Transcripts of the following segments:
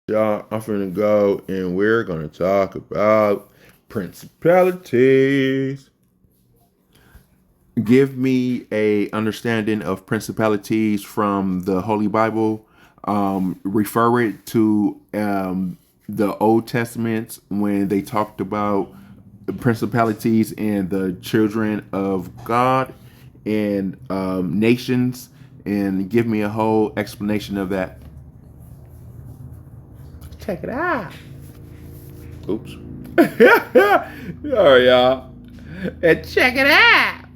Y'all, I'm finna go and we're gonna talk about principalities. Give me a understanding of principalities from the Holy Bible. Refer it to the Old Testament when they talked about principalities and the children of God and nations, and give me a whole explanation of that. Check it out. Oops. All right, y'all. And check it out.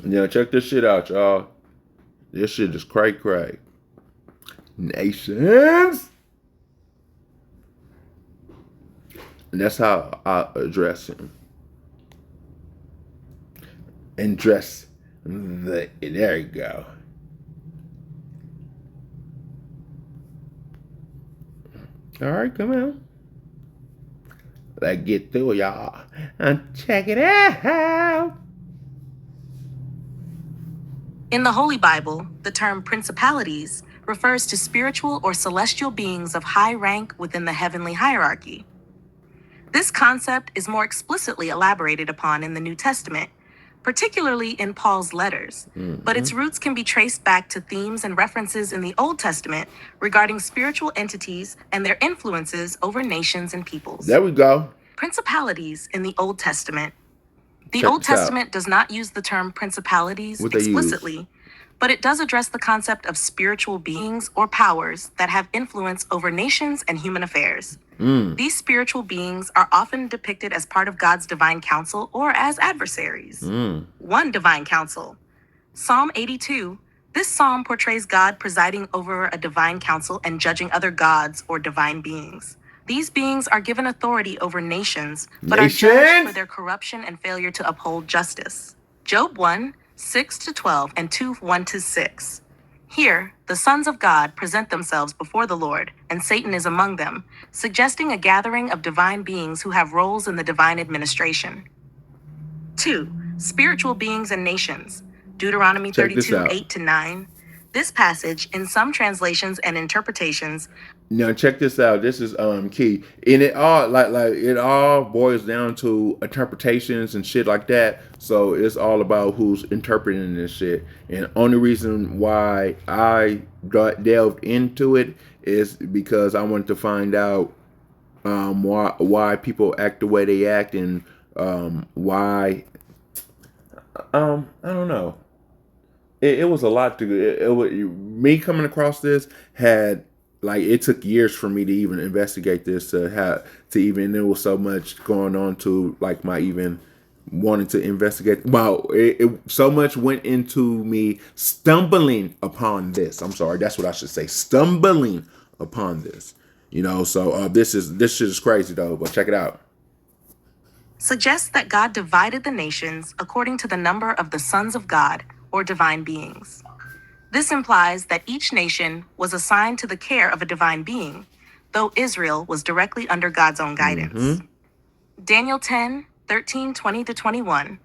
Yeah, check this shit out, y'all. This shit is cray. Nations. And that's how I address him. And dress there you go. All right, come on. Let's get through it, y'all. And check it out. In the Holy Bible, the term principalities refers to spiritual or celestial beings of high rank within the heavenly hierarchy. This concept is more explicitly elaborated upon in the New Testament, particularly in Paul's letters, but its roots can be traced back to themes and references in the Old Testament regarding spiritual entities and their influences over nations and peoples. There we go. Principalities in the Old Testament. The Check Old this out. Testament does not use the term principalities What they use? explicitly, but it does address the concept of spiritual beings or powers that have influence over nations and human affairs. These spiritual beings are often depicted as part of God's divine counsel or as adversaries. One divine counsel. Psalm 82. This psalm portrays God presiding over a divine council and judging other gods or divine beings. These beings are given authority over nations, but are judged for their corruption and failure to uphold justice. Job 1, 6-12 and 2, 1-6. Here, the sons of God present themselves before the Lord, and Satan is among them, suggesting a gathering of divine beings who have roles in the divine administration. 2. Spiritual beings and nations. Deuteronomy 32, 8-9. This passage, in some translations and interpretations, now check this out. This is key, and it all like it all boils down to interpretations and shit like that. So it's all about who's interpreting this shit. And only reason why I delved into it is because I wanted to find out why people act the way they act, and why I don't know. It was a lot to me coming across this had. Like, it took years for me to even investigate this, there was so much going on to like my even wanting to investigate. Wow, so much went into me stumbling upon this. I'm sorry, that's what I should say, stumbling upon this. So this shit is crazy though. But check it out. Suggests that God divided the nations according to the number of the sons of God or divine beings. This implies that each nation was assigned to the care of a divine being, though Israel was directly under God's own guidance. Daniel 10, 13, 20-21.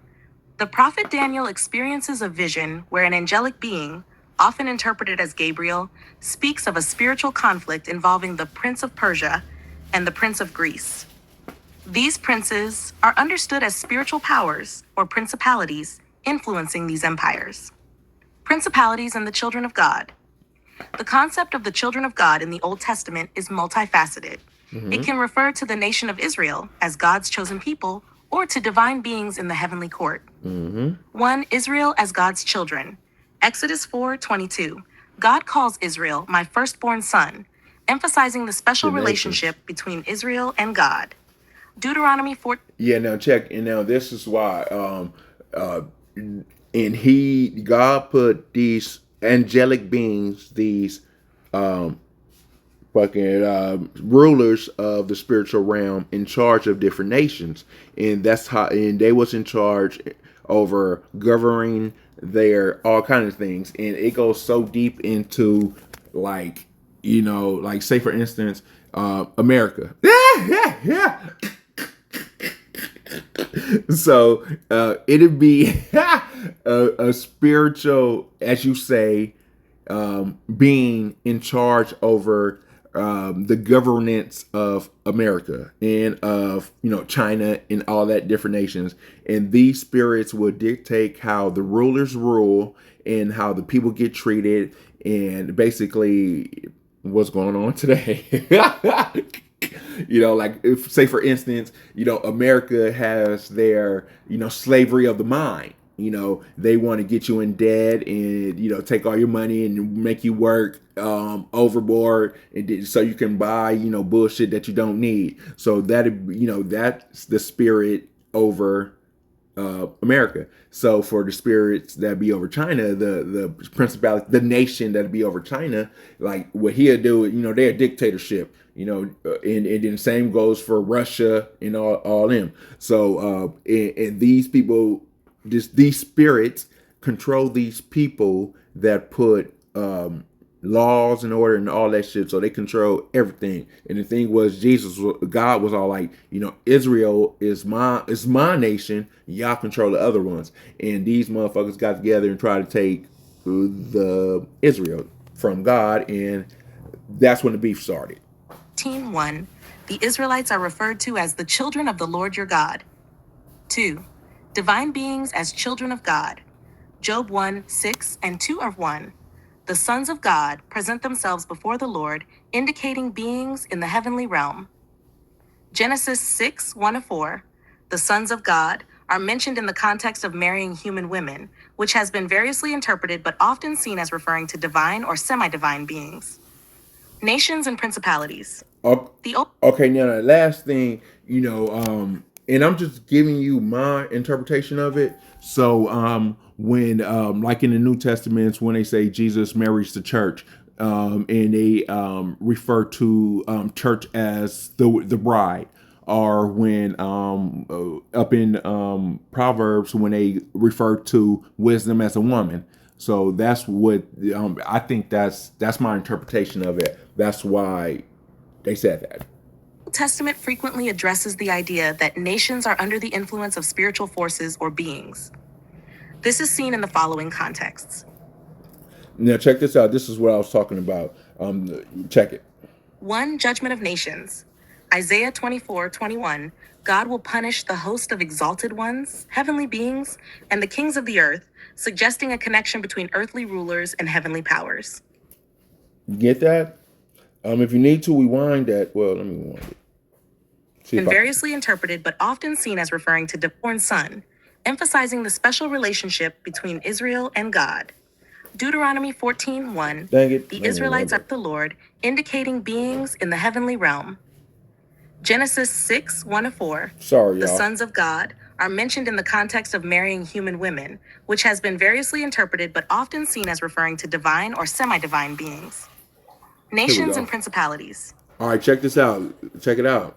The prophet Daniel experiences a vision where an angelic being, often interpreted as Gabriel, speaks of a spiritual conflict involving the Prince of Persia and the Prince of Greece. These princes are understood as spiritual powers or principalities influencing these empires. Principalities and the children of God. The concept of the children of God in the Old Testament is multifaceted. It can refer to the nation of Israel as God's chosen people, or to divine beings in the heavenly court. 1. Israel as God's children. Exodus 4:22. God calls Israel my firstborn son, emphasizing the special relationship between Israel and God. Deuteronomy 4. Yeah, now check, and now this is why and God put these angelic beings, these fucking rulers of the spiritual realm, in charge of different nations, and they was in charge over governing their all kind of things. And it goes so deep into, like, like, say for instance, America. So it'd be a spiritual, as you say, being in charge over the governance of America and of China and all that different nations, and these spirits will dictate how the rulers rule and how the people get treated, and basically what's going on today. Like if, say for instance, America has their slavery of the mind. They want to get you in debt and take all your money and make you work overboard, and so you can buy bullshit that you don't need. So that's the spirit over America. So for the spirits that be over China, the principality, the nation that be over China, like what he'll do, they're a dictatorship. And then the same goes for Russia and all them. So and these people, these spirits control these people that put laws and order and all that shit. So they control everything. And the thing was, God was all like, Israel is my nation. Y'all control the other ones. And these motherfuckers got together and tried to take the Israel from God, and that's when the beef started. 1. The Israelites are referred to as the children of the Lord your God. 2. Divine beings as children of God. Job 1:6 and 2:1. The sons of God present themselves before the Lord, indicating beings in the heavenly realm. Genesis 6:1-4. The sons of God are mentioned in the context of marrying human women, which has been variously interpreted but often seen as referring to divine or semi-divine beings. Nations and principalities. Okay, now the last thing, and I'm just giving you my interpretation of it. So, when, like in the New Testaments, when they say Jesus marries the church, and they refer to church as the bride, or when up in Proverbs when they refer to wisdom as a woman. So that's what I think. That's my interpretation of it. That's why they said that. The Testament frequently addresses the idea that nations are under the influence of spiritual forces or beings. This is seen in the following contexts. Now check this out. This is what I was talking about. Check it. 1. Judgment of nations. Isaiah 24:21. God will punish the host of exalted ones, heavenly beings, and the kings of the earth, suggesting a connection between earthly rulers and heavenly powers. You get that? If you need to rewind that, well, let me rewind it. And variously interpreted, but often seen as referring to the born son, emphasizing the special relationship between Israel and God. Deuteronomy 14:1. The Israelites are the Lord, indicating beings in the heavenly realm. Genesis 6:1-4. Sorry, y'all. The sons of God are mentioned in the context of marrying human women, which has been variously interpreted but often seen as referring to divine or semi-divine beings. Nations and principalities. All right, check this out. Check it out.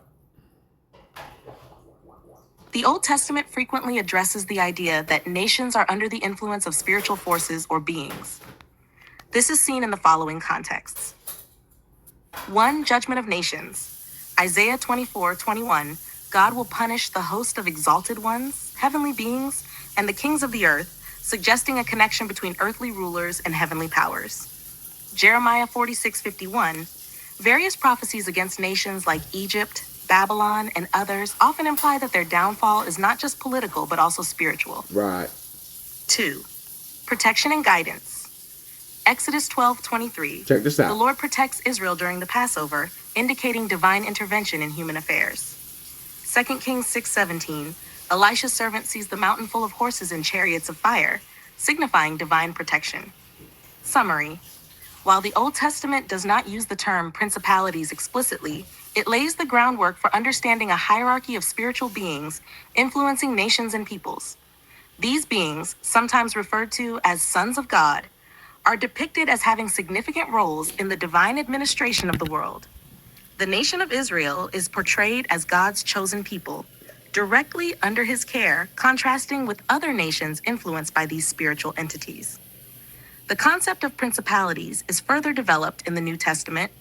The Old Testament frequently addresses the idea that nations are under the influence of spiritual forces or beings. This is seen in the following contexts. 1. Judgment of nations. Isaiah 24:21. God will punish the host of exalted ones, heavenly beings, and the kings of the earth, suggesting a connection between earthly rulers and heavenly powers. Jeremiah 46:51. Various prophecies against nations like Egypt, Babylon, and others often imply that their downfall is not just political but also spiritual. Right. 2. Protection and guidance. Exodus 12:23. Check this out. The Lord protects Israel during the Passover, indicating divine intervention in human affairs. 2 Kings 6:17. Elisha's servant sees the mountain full of horses and chariots of fire, signifying divine protection. Summary. While the Old Testament does not use the term principalities explicitly, it lays the groundwork for understanding a hierarchy of spiritual beings influencing nations and peoples. These beings, sometimes referred to as sons of God, are depicted as having significant roles in the divine administration of the world. The nation of Israel is portrayed as God's chosen people, directly under his care, contrasting with other nations influenced by these spiritual entities. The concept of principalities is further developed in the New Testament,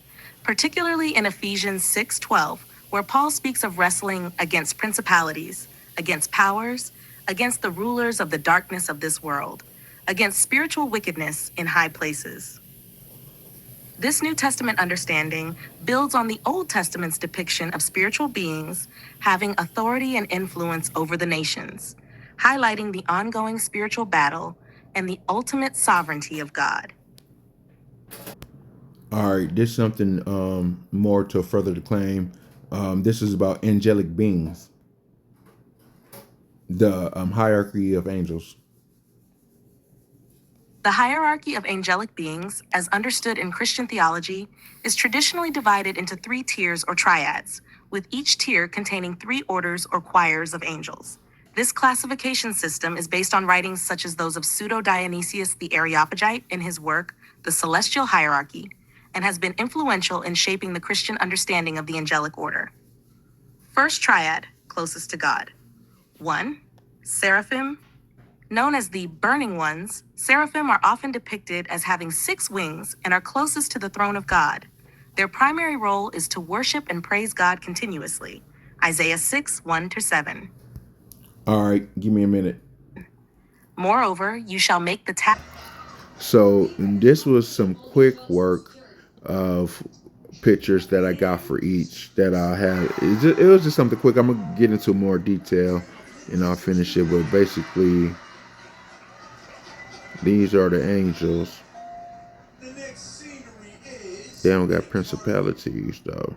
particularly in Ephesians 6:12, where Paul speaks of wrestling against principalities, against powers, against the rulers of the darkness of this world, against spiritual wickedness in high places. This New Testament understanding builds on the Old Testament's depiction of spiritual beings having authority and influence over the nations, highlighting the ongoing spiritual battle and the ultimate sovereignty of God. All right, this is something more to further the claim. This is about angelic beings, the hierarchy of angels. The hierarchy of angelic beings, as understood in Christian theology, is traditionally divided into three tiers or triads, with each tier containing three orders or choirs of angels. This classification system is based on writings such as those of Pseudo Dionysius the Areopagite in his work, The Celestial Hierarchy, and has been influential in shaping the Christian understanding of the angelic order. First triad, closest to God. 1. Seraphim. Known as the Burning Ones, seraphim are often depicted as having 6 wings and are closest to the throne of God. Their primary role is to worship and praise God continuously. Isaiah 6, 1-7. All right, give me a minute. Moreover, you shall make the So this was some quick work of pictures that I got for each that I had. It was just something quick. I'm gonna get into more detail and I'll finish it. But basically, these are the angels. They don't got principalities though.